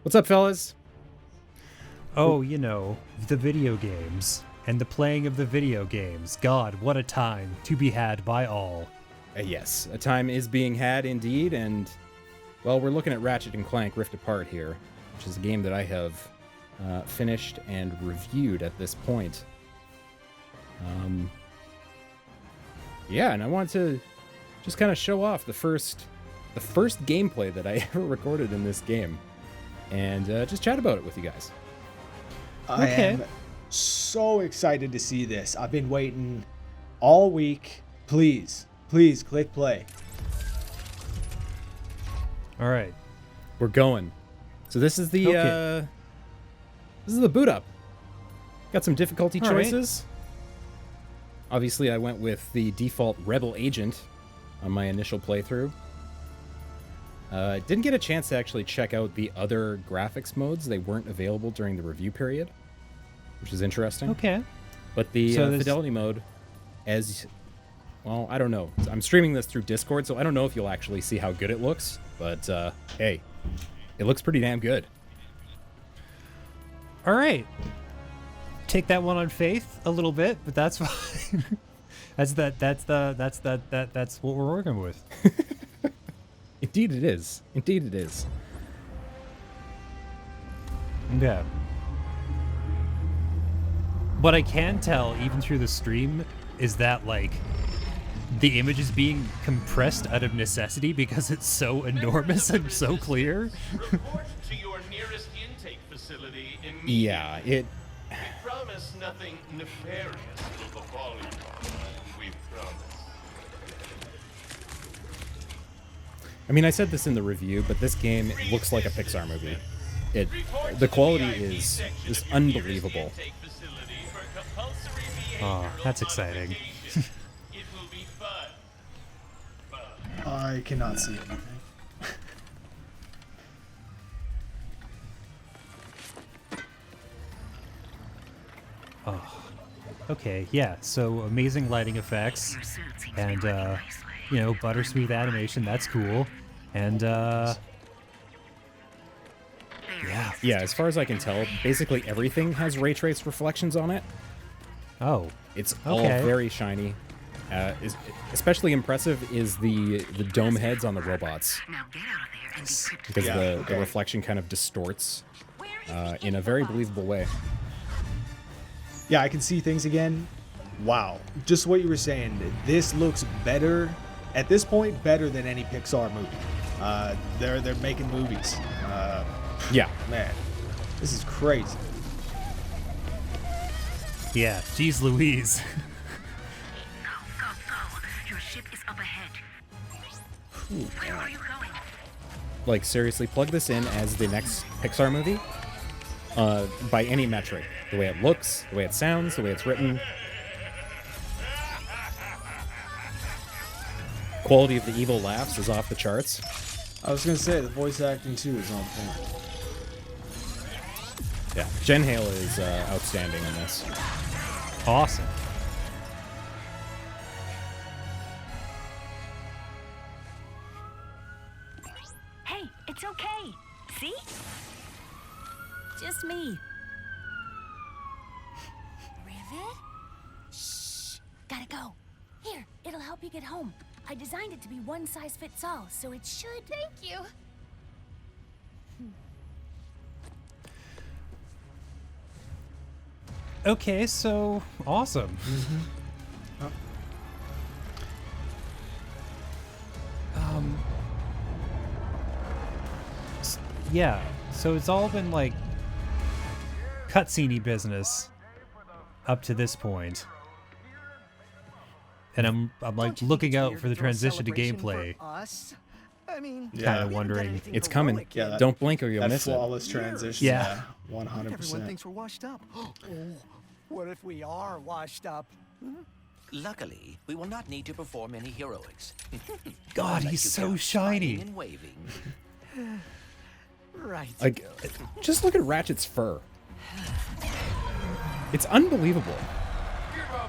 What's up, fellas? Oh, you know, the video games and the playing of the video games. God, what a time to be had by all. Yes, a time is being had indeed, and, well, we're looking at Ratchet and Clank Rift Apart here, which is a game that I have finished and reviewed at this point. Yeah, and I want to just kind of show off the first gameplay that I ever recorded in this game, and just chat about it with you guys. I am so excited to see this. I've been waiting all week. Please click play. All right. We're going. So this is the boot up. Got some difficulty choices. Right. Obviously, I went with the default Rebel Agent on my initial playthrough. Didn't get a chance to actually check out the other graphics modes. They weren't available during the review period, which is interesting. Okay. But the fidelity mode, well, I don't know. I'm streaming this through Discord, so I don't know if you'll actually see how good it looks. But, hey, it looks pretty damn good. All right. Take that one on faith a little bit, but that's fine. That's what we're working with. Indeed it is. Indeed it is. Yeah. What I can tell, even through the stream, is that, like, the image is being compressed out of necessity because it's so enormous and so clear. Report to your nearest intake facility immediately. Yeah, it... We promise nothing nefarious will befall you. We promise. I mean, I said this in the review, but this game looks like a Pixar movie. The quality is just unbelievable. Oh, that's exciting. I cannot see anything. Oh, okay, yeah. So amazing lighting effects, and you know, buttersmooth animation. That's cool, and yeah. As far as I can tell, basically everything has ray trace reflections on it. Oh, it's all very shiny. Especially impressive is the dome heads on the robots, because the reflection kind of distorts in a very believable way. Yeah, I can see things again. Wow, just what you were saying. This looks better at this point, better than any Pixar movie. They're making movies. Yeah, man, this is crazy. Yeah, geez Louise. Go. Your ship is up ahead. Where are you going? Like, seriously, plug this in as the next Pixar movie by any metric. The way it looks, the way it sounds, the way it's written. Quality of the evil laughs is off the charts. I was going to say, the voice acting, too, is on point. Yeah, Jen Hale is outstanding in this. Awesome. Hey, it's okay. See? Just me. Rivet? Shh. Gotta go. Here, it'll help you get home. I designed it to be one size fits all, so it should... Thank you. Okay, so awesome. Mm-hmm. Yeah, so it's all been like cutscene-y business up to this point. And I'm like looking out for the transition to gameplay. I mean, Yeah, kind of wondering. It's coming. Yeah, Don't blink or you'll that miss it. flawless transition. Yeah. 100%. Everyone thinks we're washed up. Oh, what if we are washed up? Luckily, we will not need to perform any heroics. God, Let he's you so go shiny. smiling and waving. Right. Like, just look at Ratchet's fur. It's unbelievable.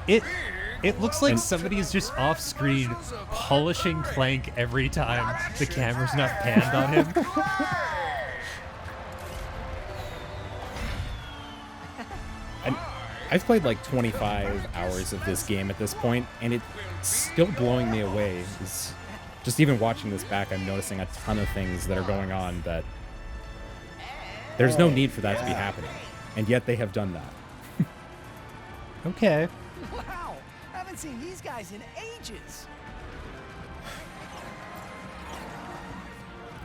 It looks like somebody is just off screen polishing Clank every time the camera's not panned on him. I've played like 25 hours of this game at this point, and it's still blowing me away. It's just even watching this back, I'm noticing a ton of things that are going on that there's no need for that to be happening, and yet they have done that. Okay. Wow, haven't seen these guys in ages.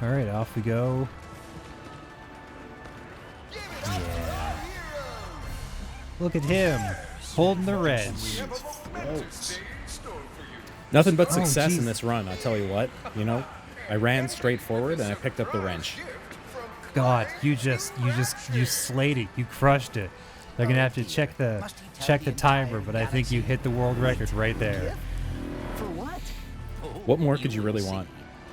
All right, off we go. Yeah. Look at him holding the wrench. Nothing but success geez. in this run, I'll tell you what. You know, I ran straight forward and I picked up the wrench. God, you slayed it. You crushed it. They're gonna have to check the timer, but I think you hit the world record right there. For what? What more could you really want?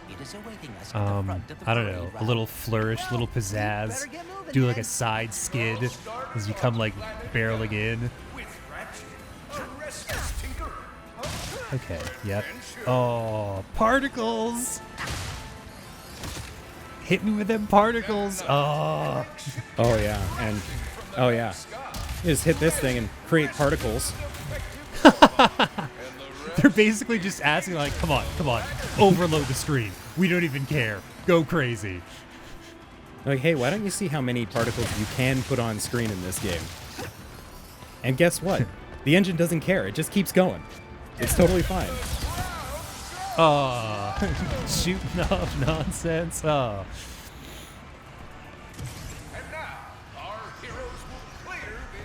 It is awaiting us at the front of the I don't know, parade a route. little flourish, little pizzazz. Do like a side skid as you come like barreling in. Okay, yep. Oh, particles! Hit me with them particles! Oh! Oh yeah, and oh yeah. You just hit this thing and create particles. They're basically just asking like, come on, overload the screen. We don't even care. Go crazy. Like, hey, why don't you see how many particles you can put on screen in this game? And guess what? The engine doesn't care. It just keeps going. It's totally fine. Oh, shooting off nonsense. Oh.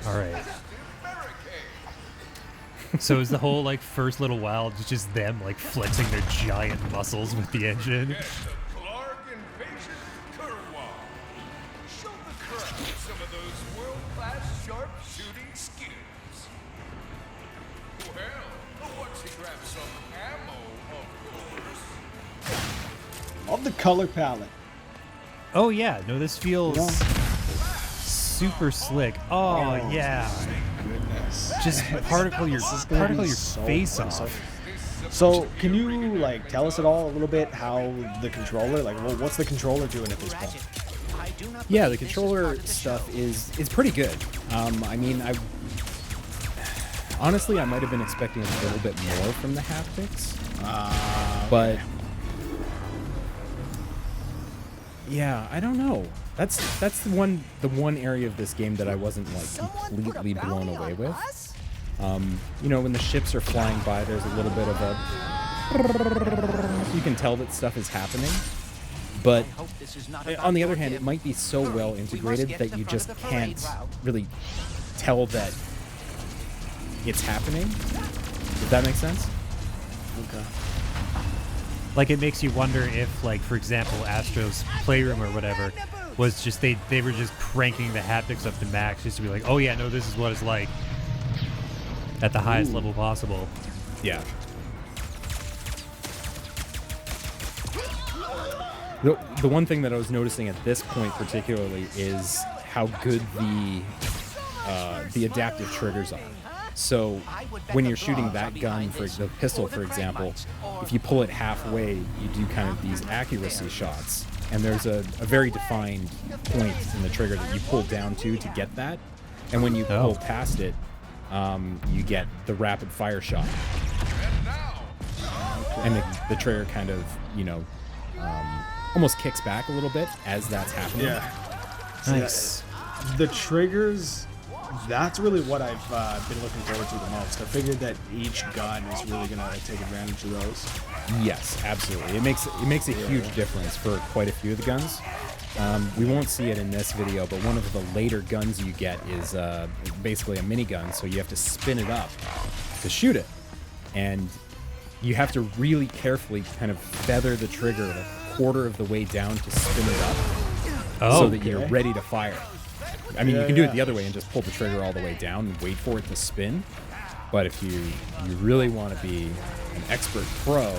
All right. So is the whole like first little while just them like flexing their giant muscles with the engine? Clark Invasion Kurwa. Show the crowd some of those world-class sharp-shooting skills. Well, once he grabs some ammo, of course. Of the color palette. Oh yeah, no, this feels super slick. Oh yeah, Goodness. just particle your gonna be so face fun. off. So, can you like tell us at all a little bit how the controller, like, well, what's the controller doing at this point? Yeah, the controller stuff is pretty good. I mean, honestly, I might have been expecting a little bit more from the haptics, but yeah, I don't know. That's the one area of this game that I wasn't like completely blown away with. You know, when the ships are flying by, there's a little bit of a you can tell that stuff is happening. But on the other hand, it might be so well integrated that you just can't really tell that it's happening. Does that make sense? Okay. Like it makes you wonder if, like, for example, Astro's Playroom or whatever was just they were just cranking the haptics up to max just to be like, oh yeah, no, this is what it's like at the highest level possible. Yeah. The one thing that I was noticing at this point particularly is how good the adaptive triggers are. So when you're shooting that gun, for the pistol, for example, if you pull it halfway, you do kind of these accuracy shots. And there's a very defined point in the trigger that you pull down to get that. And when you pull past it, you get the rapid fire shot. And the trigger kind of, you know, almost kicks back a little bit as that's happening. Yeah. Nice. The triggers, that's really what I've been looking forward to the most. I figured that each gun is really going to take advantage of those. Yes, absolutely. It makes a huge difference for quite a few of the guns. We won't see it in this video, but one of the later guns you get is basically a minigun, so you have to spin it up to shoot it. And you have to really carefully kind of feather the trigger a quarter of the way down to spin it up so that you're ready to fire. I mean, you can do it the other way and just pull the trigger all the way down and wait for it to spin. But if you really want to be an expert pro,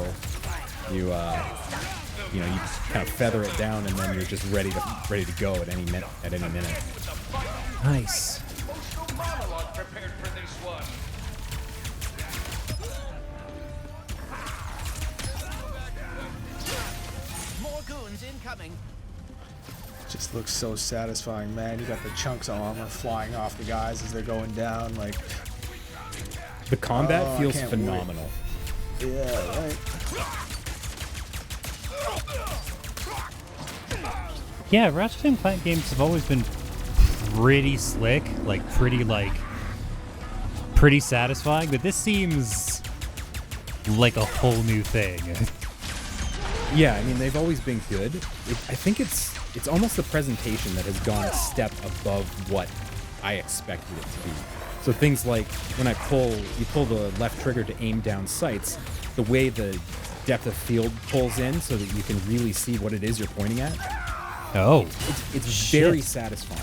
you kind of feather it down and then you're just ready to go at any minute. Nice. Monologue prepared for this one. More goons incoming. Just looks so satisfying, man. You got the chunks of armor flying off the guys as they're going down. Like, The combat I feels can't phenomenal. yeah, right. Yeah, Ratchet and Clank games have always been pretty slick, like pretty satisfying, but this seems like a whole new thing. Yeah, I mean, they've always been good. I think it's almost the presentation that has gone a step above what I expected it to be. So things like when you pull the left trigger to aim down sights, the way the depth of field pulls in so that you can really see what it is you're pointing at. Oh, It's very satisfying.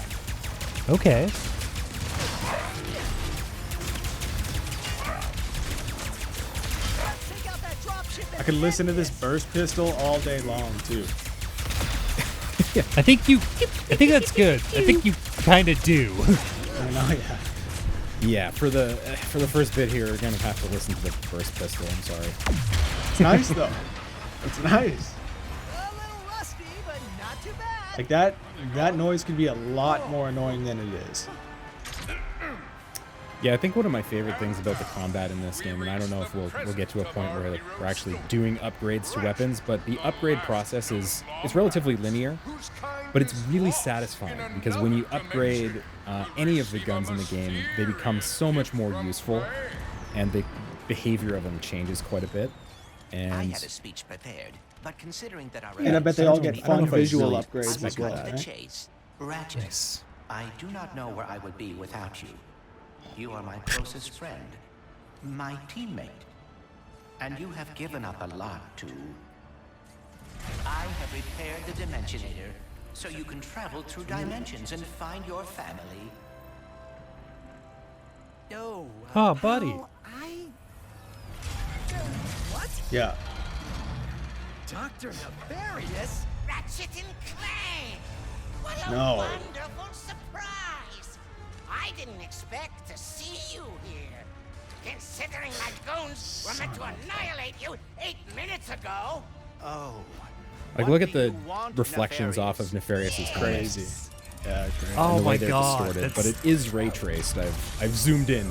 okay. I could listen to this burst pistol all day long too. I think that's good. I think you kind of do. I know, yeah. Yeah, for the first bit here, you're gonna have to listen to the first pistol. I'm sorry. It's nice though. It's nice. A little rusty, but not too bad. Like that noise can be a lot more annoying than it is. Yeah, I think one of my favorite things about the combat in this game, and I don't know if we'll get to a point where we're actually doing upgrades to weapons, but the upgrade process is relatively linear, but it's really satisfying because when you upgrade any of the guns in the game, they become so much more useful, and the behavior of them changes quite a bit. I And had a speech prepared, but considering that our And I bet they all get I don't know fun if I visual really upgrades I'm as well, cut to the right? chase. Ratchet, Nice. I do not know where I would be without you. You are my closest friend, my teammate, and you have given up a lot to... I have repaired the Dimensionator so you can travel through dimensions and find your family. No. Oh, buddy. How What? Yeah. Dr. Nefarious? Ratchet and Clank! What a No. wonderful surprise! I didn't expect to see you here. Considering my goons were meant to annihilate you 8 minutes ago. Oh. like, what look at do the you want, reflections off of Nefarious's helmet. Crazy. Yeah, great. Oh And the way my they're god. distorted, That's... but it is ray traced. I've zoomed in.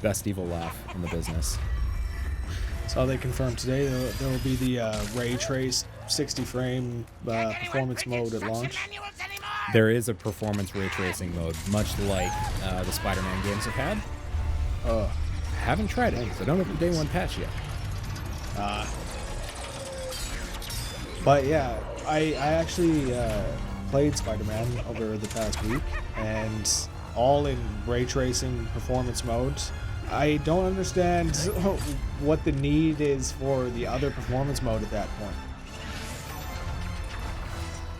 Best evil laugh in the business. So they confirmed today there will be the ray trace 60 frame performance mode at launch. There is a performance ray tracing mode, much like the Spider-Man games have had. Haven't tried it, so don't have the day one patch yet. But yeah, I actually played Spider-Man over the past week, and all in ray tracing performance modes. I don't understand what the need is for the other performance mode at that point.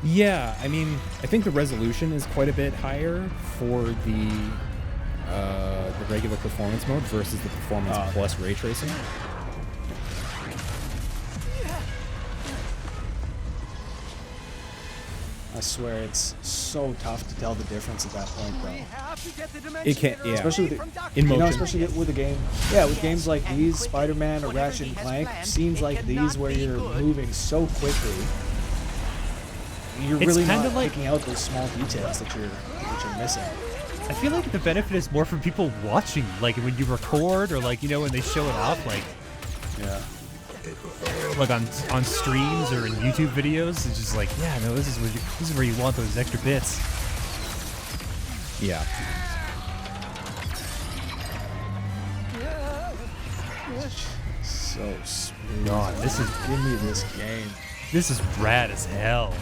Yeah, I mean, I think the resolution is quite a bit higher for the regular performance mode versus the performance plus ray tracing. I swear it's so tough to tell the difference at that point, though. Have to get the It can't, Dimensionator yeah. Especially away with from Dr. in You know, motion. especially with a game, with games like these, Spider-Man or Ratchet and Clank, scenes like these where you're moving so quickly, you're It's really kinda not like- picking out those small details that you're missing. I feel like the benefit is more for people watching, like when you record or like, you know, when they show it off, like Yeah. like on streams or in YouTube videos. It's just like, yeah, no, this is where you want those extra bits. Yeah. So smooth. God, this is Give me this game. rad as hell.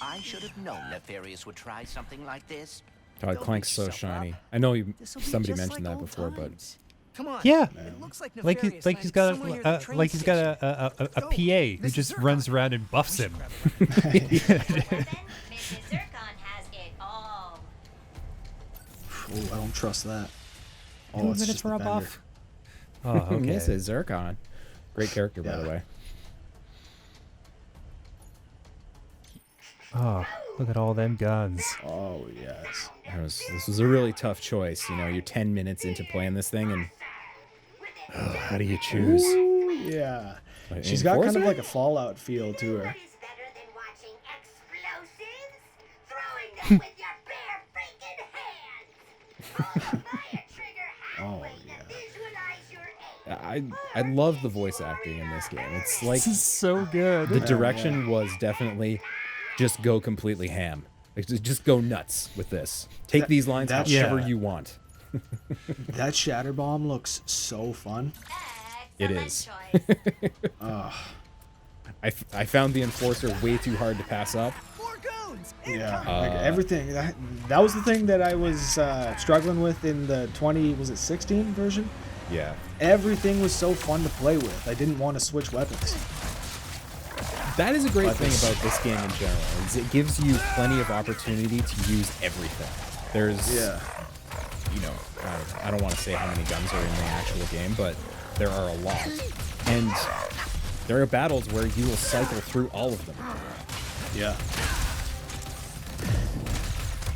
I should have known Nefarious would try something like this. God, Clank's so shiny. I know somebody mentioned that before, but Come on. Yeah, It looks like like Nefarious he's got landed somewhere near the train like he's got station. a PA who just runs around and buffs him. Mrs. Zircon has it all. Oh, I don't trust that. 2 Oh, it's minutes just the rub vendor. off. Oh, okay. This is Zircon. Great character, by the Yeah. way. Oh, Look at all them guns. Oh, yes. This was a really tough choice. You know, you're 10 minutes into playing this thing, and how do you choose? Ooh, yeah. Like, She's got kind of Enforcer? like a Fallout feel to her. Is better than watching explosives? Throwing them with your bare freaking hands. Pull the fire trigger halfway to visualize your aim. I love the voice acting in this game. It's like This is so good. the direction was definitely just go completely ham. Like, just go nuts with this. Take these lines however you want. That shatter bomb looks so fun. It is. I found the Enforcer way too hard to pass up. More goons! Yeah, like everything. That was the thing that I was struggling with in the 16 version? Yeah. Everything was so fun to play with. I didn't want to switch weapons. That is a great But thing this- about this game in general, is it gives you plenty of opportunity to use everything. There's, you know, I don't want to say how many guns are in the actual game, but there are a lot. And there are battles where you will cycle through all of them. Yeah.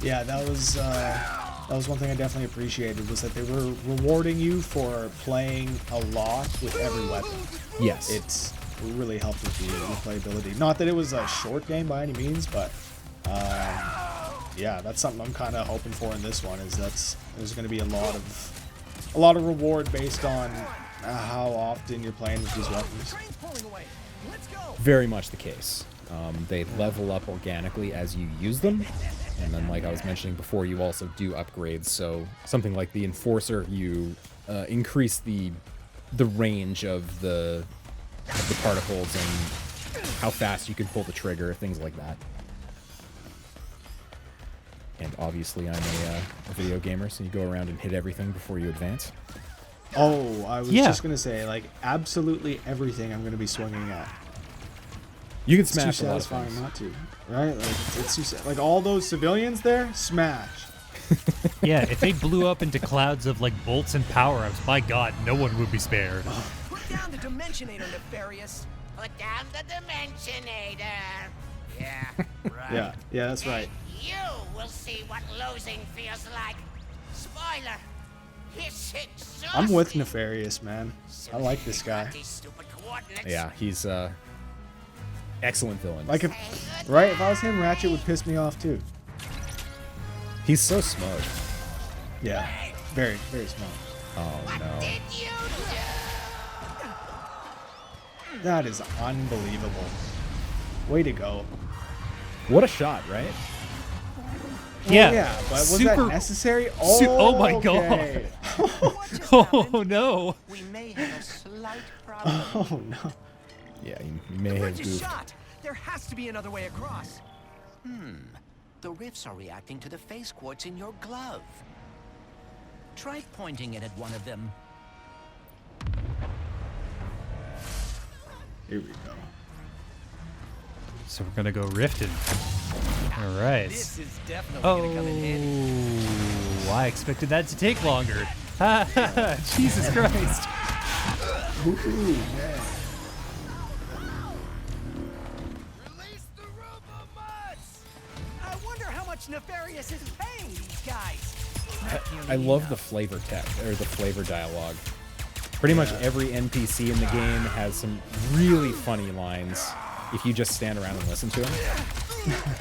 Yeah, that was one thing I definitely appreciated, was that they were rewarding you for playing a lot with every weapon. Yes. It's really helped with the playability. Not that it was a short game by any means, but yeah, that's something I'm kind of hoping for in this one. Is there's going to be a lot of reward based on how often you're playing with these weapons. Train's pulling away. Let's go! Very much the case. They level up organically as you use them. And then, like I was mentioning before, you also do upgrades. So something like the Enforcer, you increase the range of the particles and how fast you can pull the trigger, things like that. And obviously, I'm a video gamer, so you go around and hit everything before you advance. Oh, I was Yeah. just going to say, like, absolutely everything I'm going to be swinging at. You can It's too smash a lot of satisfying things. not to, right? Like, it's too like all those civilians there, smash. Yeah, if they blew up into clouds of like bolts and power-ups, my god, no one would be spared. Put down the Dimensionator, Nefarious. Put down the Dimensionator. Yeah, right. Yeah, that's right. You will see what losing feels like. Spoiler. It's exhausting. I'm with Nefarious, man. I like this guy. These stupid coordinates. Yeah, he's excellent villain. Like, if I was him, Ratchet would piss me off too. He's so smart. Yeah, very, very smart. Oh no. Did you do? That is unbelievable. Way to go. What a shot, right? Yeah, Yeah, but was super- that necessary? oh my okay. What just Oh happened? no! We may have a slight problem. Oh no. Yeah, you may The have bridge is goofed. shot. There has to be another way across. The rifts are reacting to the face quartz in your glove. Try pointing it at one of them. Here we go. So we're gonna go rifting. All right. This is definitely Oh, gonna come in handy. I expected that to take longer. Jesus Christ! Ooh, man. Release the robo-mutts! I wonder how much Nefarious is paying these guys. I love the flavor text or the flavor dialogue. Pretty much every NPC in the game has some really funny lines if you just stand around and listen to them.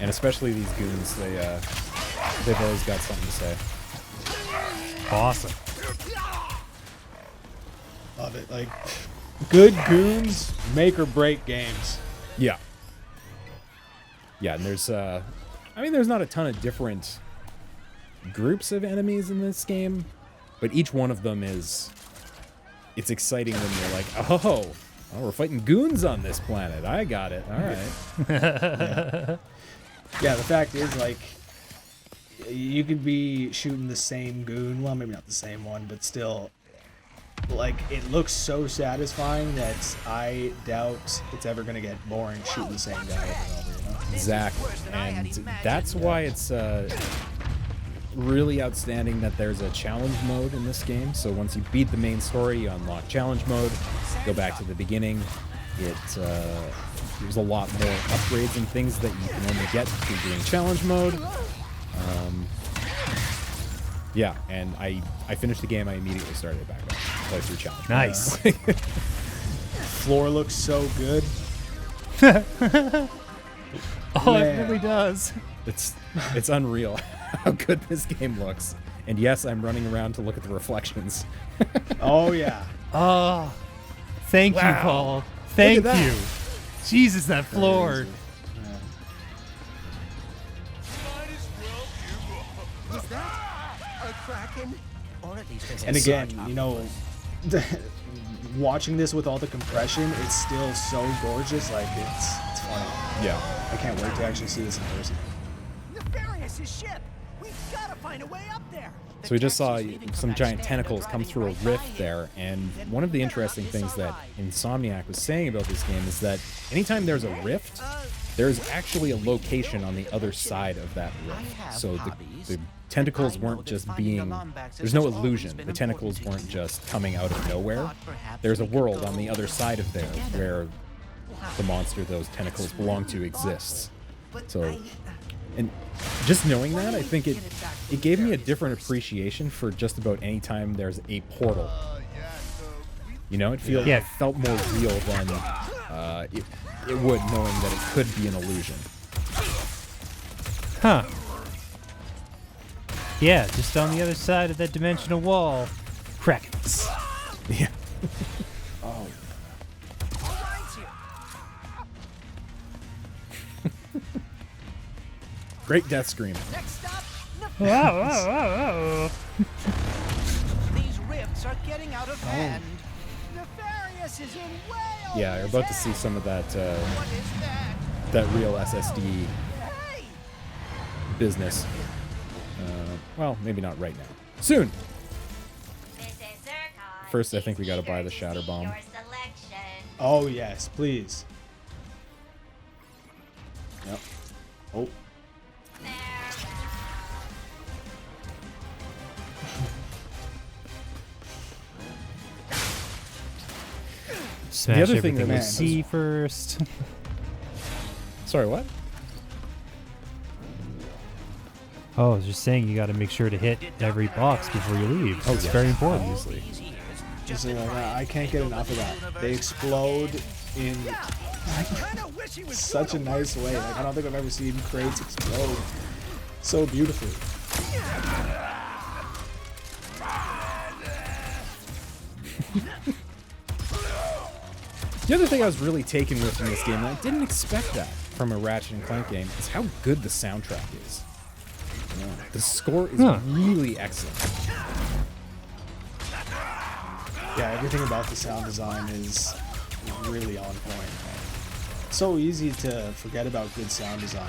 And especially these goons, they've always got something to say. Awesome. Love it. Like, good goons make or break games. Yeah. Yeah, and there's there's not a ton of different groups of enemies in this game, but each one of them it's exciting when you're like, oh, we're fighting goons on this planet. I got it. All right. Yeah, the fact is, like, you could be shooting the same goon. Well, maybe not the same one, but still, like, it looks so satisfying that I doubt it's ever going to get boring shooting the same guy over and over, you know? Exactly. And that's why it's really outstanding that there's a challenge mode in this game. So once you beat the main story, you unlock challenge mode, go back to the beginning, There's a lot more upgrades and things that you can only get through doing challenge mode. Yeah, and I finished the game. I immediately started it back up. Play through challenge. Nice. Floor looks so good. Oh, it really does. It's unreal how good this game looks. And yes, I'm running around to look at the reflections. Oh yeah. Oh, thank you, Paul. Thank you. Jesus, that floor. Is that a kraken? Or at least And again, you know, watching this with all the compression, it's still so gorgeous. Like it's funny. Yeah. I can't wait to actually see this in person. Nefarious' ship. We've got to find a way up there. So we just saw some giant tentacles come through a rift there, and one of the interesting things that Insomniac was saying about this game is that anytime there's a rift, there's actually a location on the other side of that rift. So the tentacles weren't just being... There's no illusion. The tentacles weren't just coming out of nowhere. There's a world on the other side of there where the monster those tentacles belong to exists. So... And just knowing that, I think it gave me a different appreciation for just about any time there's a portal. You know, it felt more real than it would knowing that it could be an illusion. Huh. Yeah, just on the other side of that dimensional wall. Krakens. Yeah. Oh. Great death scream. Next stop, Whoa. These rifts are getting out of hand. Nefarious is in way over Yeah, you're about to see some of that What is that? that real SSD Hey! business. Well, maybe not right now. Soon. First, I think we gotta buy the Shatter Bomb. Oh yes, please. Yep. Oh. Smash The other thing everything that we was- see first. Sorry, what? Oh, I was just saying you got to make sure to hit every box before you leave. It's very important. Obviously. Just I can't get enough of that. They explode in Kinda wish he was such a nice way. Like I don't think I've ever seen crates explode so beautifully. The other thing I was really taken with in this game, and I didn't expect that from a Ratchet and Clank game, is how good the soundtrack is. The score is really excellent. Yeah, everything about the sound design is really on point. So easy to forget about good sound design.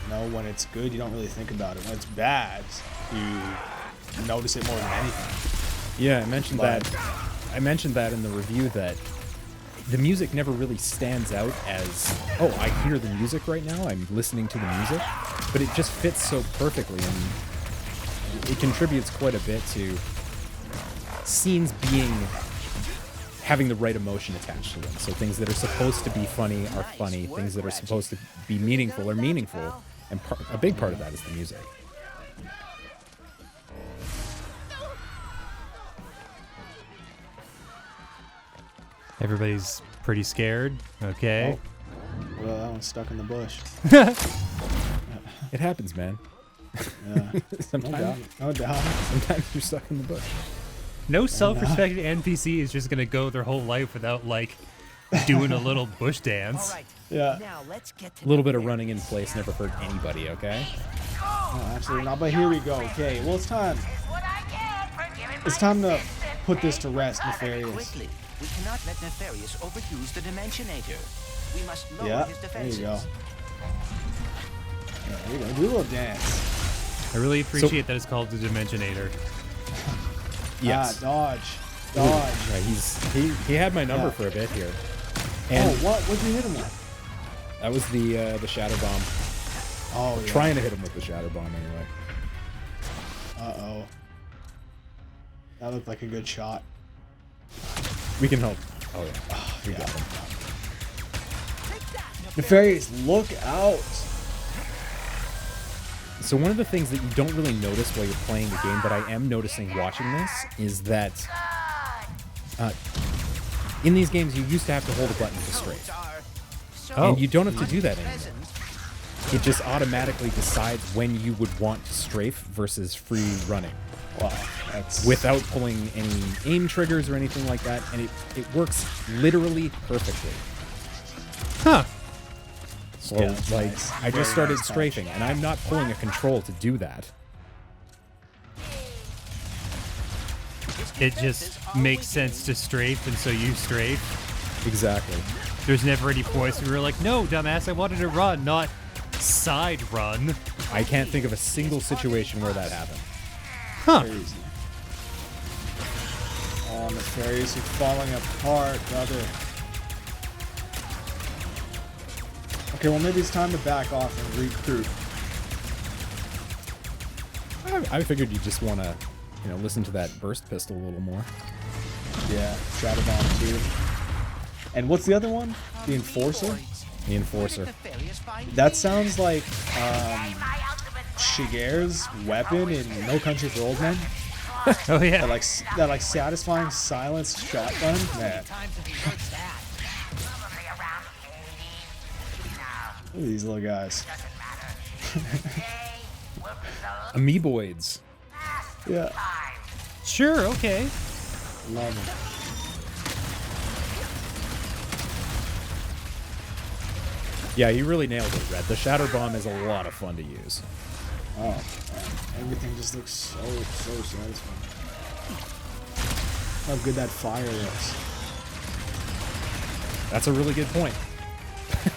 You know, when it's good, you don't really think about it. When it's bad, you notice it more than anything. Yeah, I mentioned that in the review that the music never really stands out as, oh, I hear the music right now, I'm listening to the music, but it just fits so perfectly, and it contributes quite a bit to scenes having the right emotion attached to them. So things that are supposed to be funny are funny, things that are supposed to be meaningful are meaningful, and a big part of that is the music. Everybody's pretty scared. Okay. Oh. Well, that one's stuck in the bush. It happens, man. Yeah. Sometimes No doubt. sometimes you're stuck in the bush. No self-respecting NPC is just gonna go their whole life without like doing a little bush dance. All right. Yeah. Now let's get to A little bit of running in place never hurt anybody, okay? No, absolutely not. But here we go. Okay. Well, it's time. It's time to put this to rest, Nefarious. Quickly. We cannot let Nefarious overuse the Dimensionator. We must lower Yeah. his There defenses. you go. Yeah, there you go. Do a little dance. I really appreciate that it's called the Dimensionator. Yes. Dodge. Dodge. Yeah, he had my number for a bit here. And Oh, what? What'd you hit him with? that was the Shatter Bomb. Oh, yeah. Trying to hit him with the Shatter Bomb anyway. Uh-oh. That looked like a good shot. We can help. Oh yeah, we got him. Nefarious, look out! So one of the things that you don't really notice while you're playing the game, but I am noticing watching this, is that in these games you used to have to hold a button to strafe. Oh. And you don't have to do that anymore. It just automatically decides when you would want to strafe versus free running. Wow, that's... Without pulling any aim triggers or anything like that, and it works literally perfectly. Huh. So, Yeah, like, nice. I Very just started nice touch. strafing, and I'm not pulling a control to do that. It just makes sense to strafe, and so you strafe. Exactly. There's never any points where you're like, no, dumbass, I wanted to run, not side run. I can't think of a single situation where that happened. Huh. Crazy. Oh, Nefarious, you're falling apart, brother. Okay, well maybe it's time to back off and recruit. I figured you just want to, listen to that burst pistol a little more. Yeah, Shadow Bomb too. And what's the other one? The Enforcer? The Enforcer. That sounds like Shigeru's weapon in No Country for Old Men. Oh, yeah. That like satisfying silence shotgun. Man, look at these little guys. Amoeboids. Yeah, Sure, okay. love them. Yeah, you really nailed it, Red. The Shatter Bomb is a lot of fun to use. Oh, man. Everything just looks so satisfying. How good that fire looks. That's a really good point.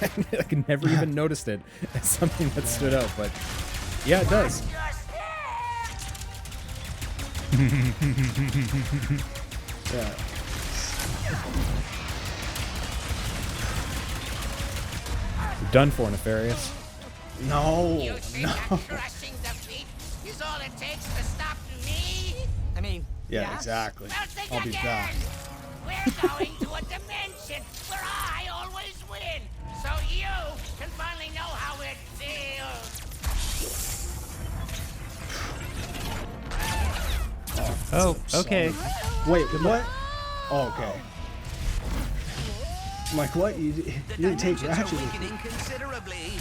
I never even noticed it as something that stood out, but yeah, it does. Yeah. You're done for, Nefarious. No, You think no. that crushing defeat is all it takes to stop me? I mean, Yeah, exactly. Well, think I'll be again. back. We're going to a dimension where I always win, so you can finally know how it feels. Oh, okay. Wait, what? Oh, okay. I'm like, what? You didn't take Ratchet with you. considerably.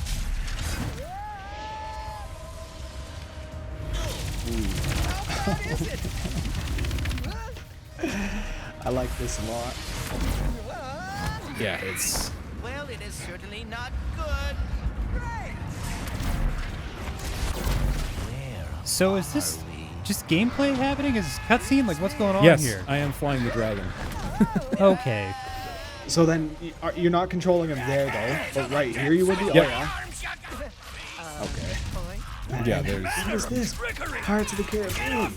I like this a lot. Yeah, it's... Well, it is certainly not good. So is this just gameplay happening? Is this cutscene? Like, what's going on Yes, here? I am flying the dragon. Okay. So then, you're not controlling him there, though. But right here you would be? Oh, yeah. Okay. Yeah, there's... What is this? Pirates of the Caribbean.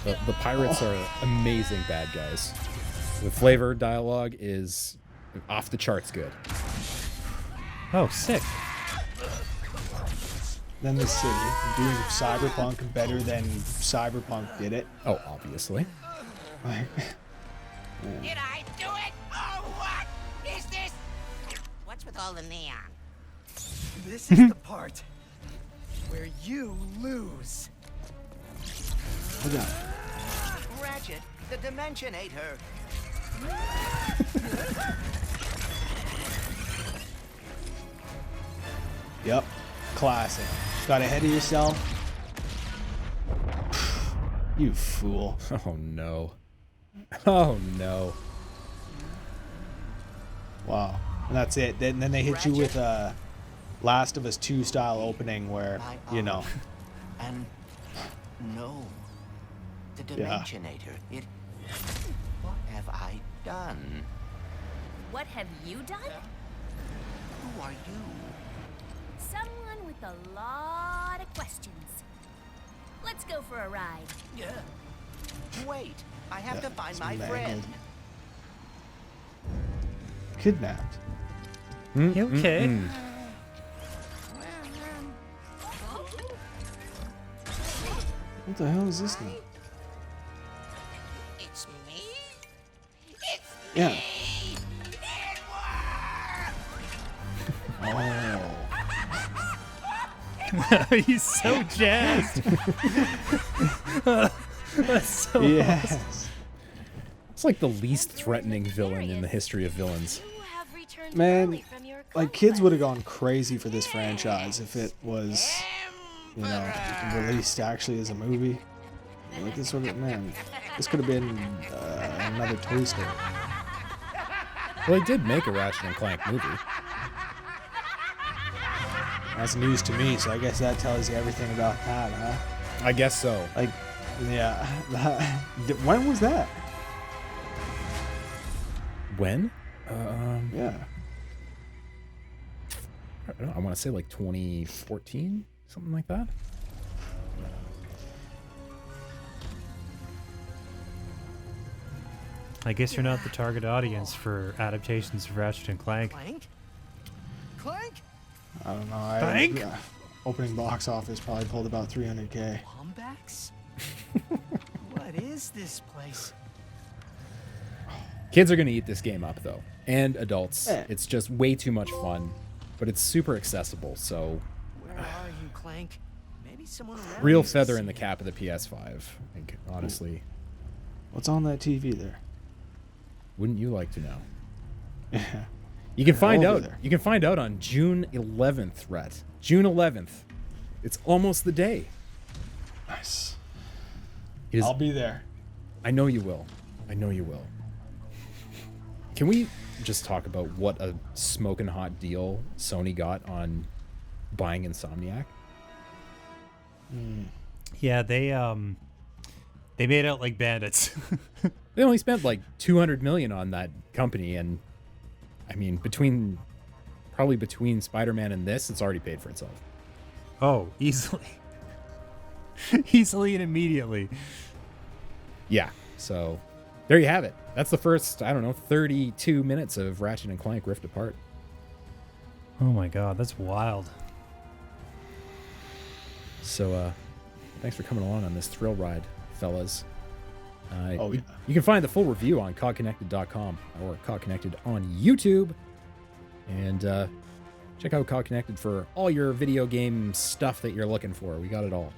The pirates are amazing bad guys. The flavor dialogue is off the charts good. Oh, sick. Then the city. Doing Cyberpunk better than Cyberpunk did it. Oh, obviously. Like, Did I do it? Oh, what is this? What's with all the neon? This is the part where you lose. look out. Ratchet, the Dimensionator. Yep. Classic. Got ahead of yourself. You fool. Oh, no. Oh, no. Wow. And that's it. Then they hit you with a Last of Us 2 style opening where, you know. And no, the Yeah. Dimensionator. It. What have I done? What have you done? Who are you? Someone with a lot of questions. Let's go for a ride. Yeah. Wait, I have Yeah, to find it's my mangled. friend. Kidnapped. Okay. What the hell is this now? It's me? It's Yeah. me! He's so jazzed. That's so Yes. It's like the least threatening villain in the history of villains. You have returned Man, early from your like kids would have gone crazy for this franchise if it was, you know, released actually as a movie. Like this would have, man, this could have been another Toy Story. Well, they did make a Ratchet and Clank movie. That's news to me, so I guess that tells you everything about that, huh? I guess so. Like, yeah. When was that? When? Yeah. I don't know, I want to say like 2014, something like that. I guess you're not the target audience for adaptations of Ratchet and Clank. Clank? Clank? I don't know. Thank? Opening box office probably pulled about 300K. Wombats? What is this place? Kids are going to eat this game up, though. And adults. Yeah. It's just way too much fun. But it's super accessible, so... Where are you, Clank? Maybe someone around Real you can feather see in the you. cap of the PS5, I think, honestly. What's on that TV there? Wouldn't you like to know? Yeah. You can find over out. there. You can find out on June 11th, Rhett. June 11th. It's almost the day. Nice. It is, I'll be there. I know you will. I know you will. Can we just talk about what a smoking hot deal Sony got on buying Insomniac? Yeah, they made out like bandits. They only spent like $200 million on that company, and I mean, between Spider-Man and this, it's already paid for itself. Oh, easily. Easily and immediately. Yeah, so there you have it. That's the first, I don't know, 32 minutes of Ratchet and Clank Rift Apart. Oh my god, that's wild. So, thanks for coming along on this thrill ride, fellas. Oh, yeah. You can find the full review on CODconnected.com or CODconnected on YouTube. And check out CODconnected for all your video game stuff that you're looking for. We got it all.